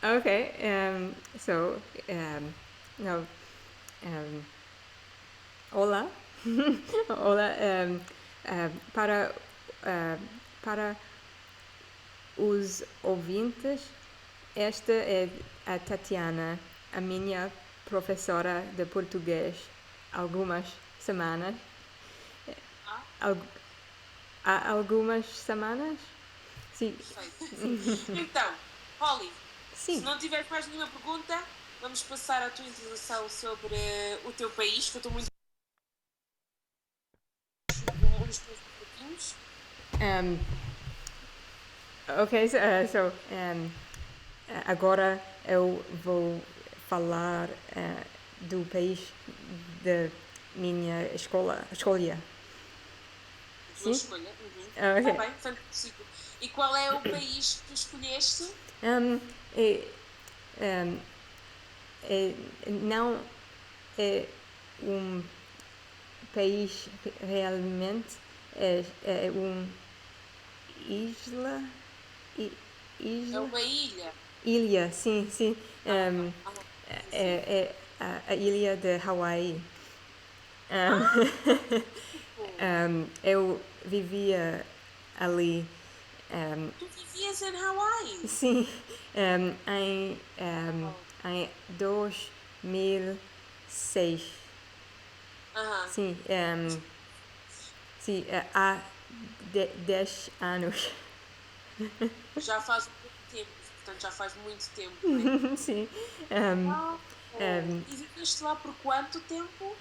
Okay. So, no. Um, Olá. Olá. Para, uh, para os ouvintes, esta é a Tatiana, a minha professora de português, algumas semanas. Ah, Al- Há algumas semanas? Sim. perfeito. Sim. Então, Holly, se Sim. não tiveres mais nenhuma pergunta, vamos passar à tua introdução sobre o teu país, que eu estou muito uns teus pouquinhos. Um, ok, agora eu vou falar do país da minha escolha. A tua Sim? escolha. Uhum. Está Ok. bem, fantástico. E qual é o país que tu escolheste? Um, e, um, não é um país realmente, é uma isla. i- É Isla? uma ilha. Ilha, sim, sim. Ah, ah, sim, sim. É a ilha de Hawaii. Ah, fantástico. Eu vivia ali, um, Tu vivias em Hawaii. sim, em, Uau. em 2006. Aham. Sim, sim, há 10 anos. Já faz muito tempo, portanto já faz muito tempo, não é? Sim, um, Uau! E viveste lá por quanto tempo?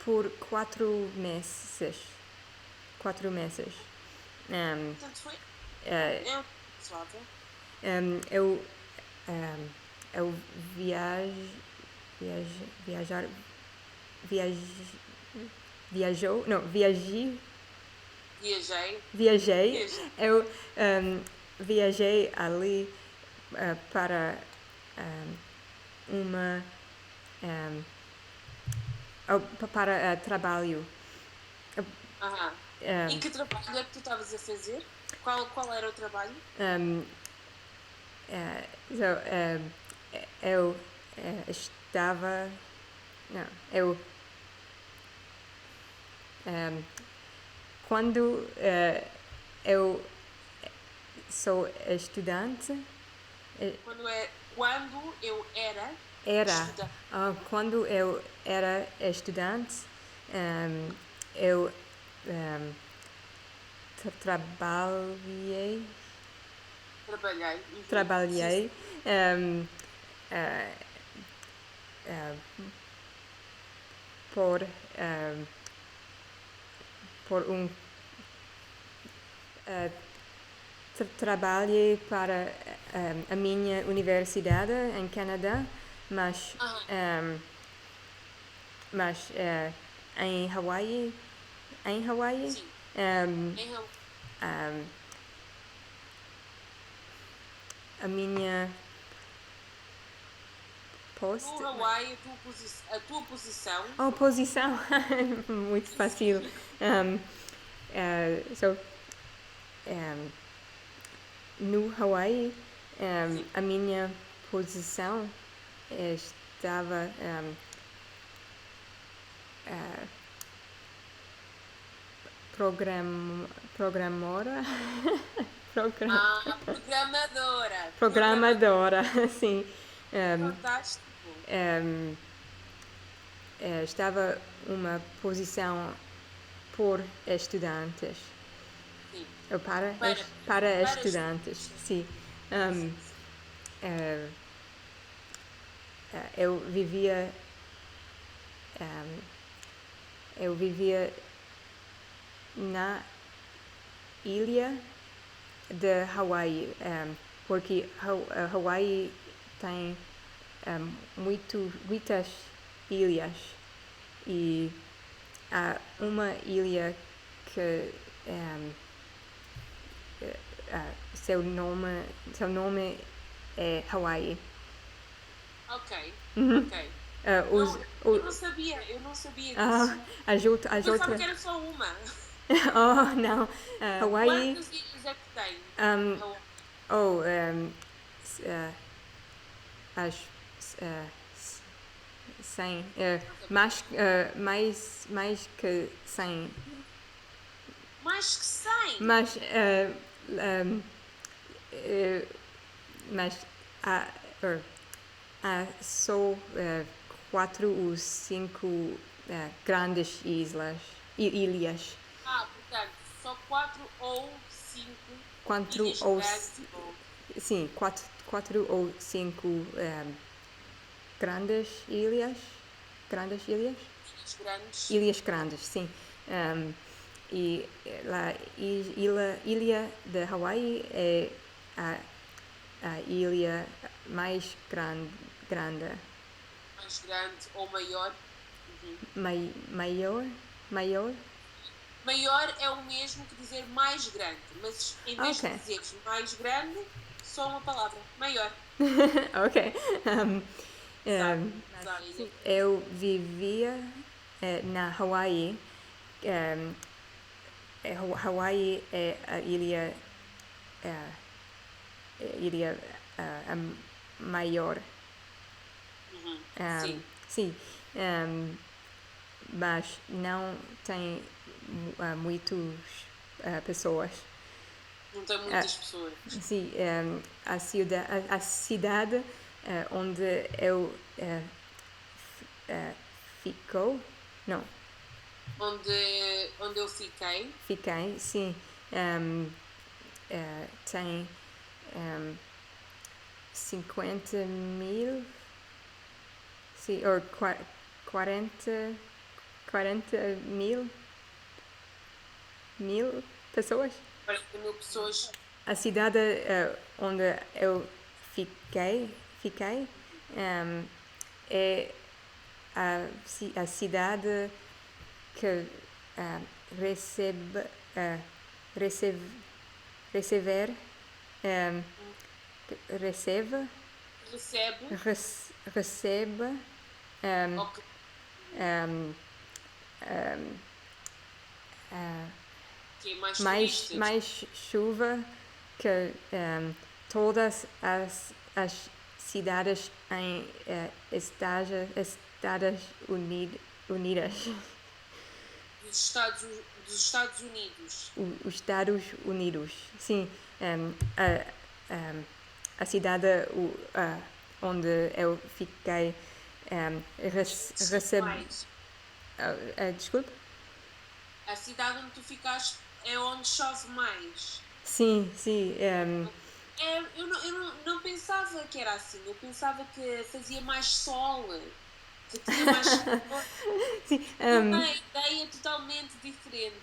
por 4 meses. 4 meses. Um, Portanto foi. uh, É razoável. eu, um, eu viaj, viajar, viaj, viajou, não, Viajei. viajei, Viajei. eu viajei ali para uma, um, para trabalho. Aham. E Um, que trabalho é que tu estavas a fazer? Qual era o trabalho? um, so, eu estava, não, eu um, quando eu sou estudante, eh, Quando eu era era, estudante. quando eu era estudante, um, eu um, trabalhei, Trabalhei. Uhum. Sim, sim. trabalhei um, uh, uh, por, um, por uh, trabalhei para a minha universidade em Canadá, mas, Aham. um, mas em Hawaii, em Hawaii, Sim. um, Em um, a minha No post, Hawaii, a tua posição. oposição, muito Sim, fácil. sim. Um, so, um, no Hawaii, Sim. a minha posição estava uh, programadora, program, Ah, programadora. Programadora. programadora, sim. Um, Fantástico. um, estava uma posição por estudantes. Sim. Para, Para, para para estudantes, estudantes. sim. Um, Sim, sim. uh, eu vivia, um, eu vivia na ilha de Hawaii, porque Hawaii tem muitas ilhas e há uma ilha que seu nome é Hawaii. Ok, ok. Os, Eu não sabia ah, disso. Eu as pensava outras. que era só uma. Oh, não. Hawaii. Quantas ilhas é que tem? Um, Hawaii? oh, as 100, mais que 100, Mais que 100! mas mas há, há só 4 ou 5 grandes ilhas. Portanto, só 4 ou 5 Quatro ilhas ou grandes ou sim, 4 ou 5 grandes ilhas. Grandes ilhas? ilhas grandes. Ilhas grandes, sim. E ilha de Hawaii é a ilha mais grande. Mais grande ou maior. Uhum. Maior? Maior é o mesmo que dizer mais grande, mas em vez de Ok. dizeres mais grande, só uma palavra. Maior. Ok. Exato. Mas Exato. sim, eu vivia na Hawaii. Hawaii é a ilha a maior. Uhum. Um, Sim, sim, mas não tem muitas pessoas. não tem Ah, muitas pessoas. sim, a cidade onde eu ficou, não, Onde eu fiquei, fiquei, sim, tem 50.000, sim, ou 40.000 pessoas. 40 mil pessoas. A cidade onde eu fiquei é a cidade que recebe, uh, recebe, receber, um, recebe, Recebe. recebe Ok. um, Que é mais mais, turistas. mais chuva que todas as cidades em Estados Unidas. Dos Estados Unidos. Os Estados Unidos. Sim, a cidade onde eu fiquei recebe. Mais. Desculpe? A cidade onde tu ficaste é onde chove mais. Sim, sim. Eu não pensava que era assim. Eu pensava que fazia mais sol, que tinha mais calor. Sim, Uma ideia totalmente diferente.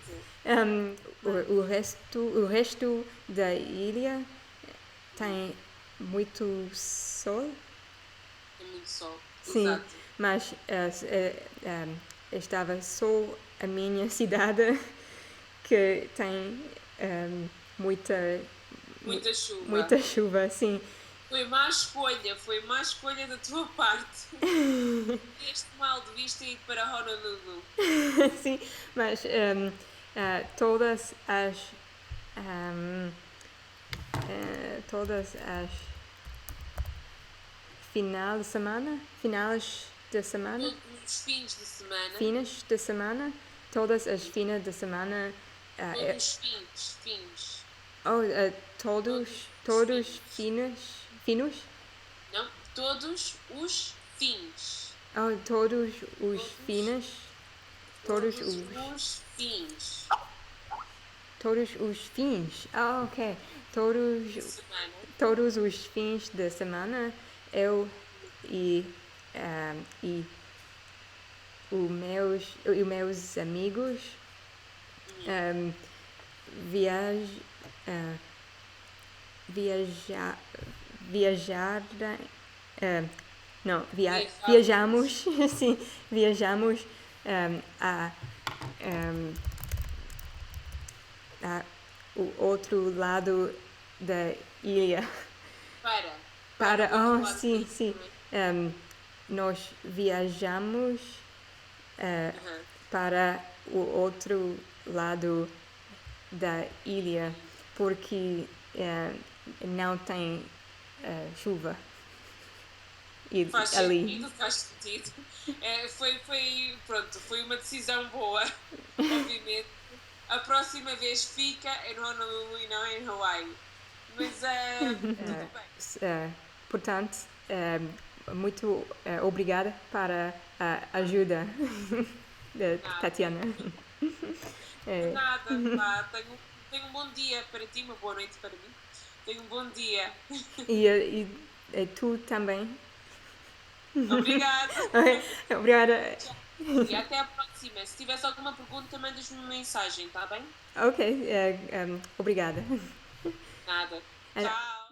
o resto da ilha tem muito sol, Tem muito sol. sim, Exato. mas estava só a minha cidade que tem muita, mu- Muita chuva. muita chuva, sim. Foi má escolha da tua parte. Este mal devias ter ido para Honolulu. Sim, mas um, todas as finais de semana, Todos os fins de semana. finas de semana, todas as finas de semana, Todos os fins. oh, Todos os todos fins. finos, Não, todos os fins. oh, todos os Todos, finos, todos todos os, os fins todos os fins, ok, de semana. todos os fins de semana eu e, e os meus amigos viaj, uh, viaja, viajar, não, Viajávamos. viajamos, sim, viajamos a, um, a o outro lado da ilha. Para o outro lado da Sim, ilha sim. também. Nós viajamos Aham. para o outro lado da ilha porque não tem chuva. e Faz ali. sentido, faz sentido. Foi uma decisão boa, obviamente. A próxima vez fica em Honolulu e não em Hawaii. Mas tudo bem. Portanto, muito obrigada para a ajuda de Nada, Tatiana. de nada. Vá, tenho um bom dia para ti, uma boa noite para mim. Tenho um bom dia. E tu também. Obrigada. Obrigada. E até a próxima. Se tiveres alguma pergunta, mandas-me uma mensagem, tá bem? Ok, obrigada. Nada. Eh, Tchau.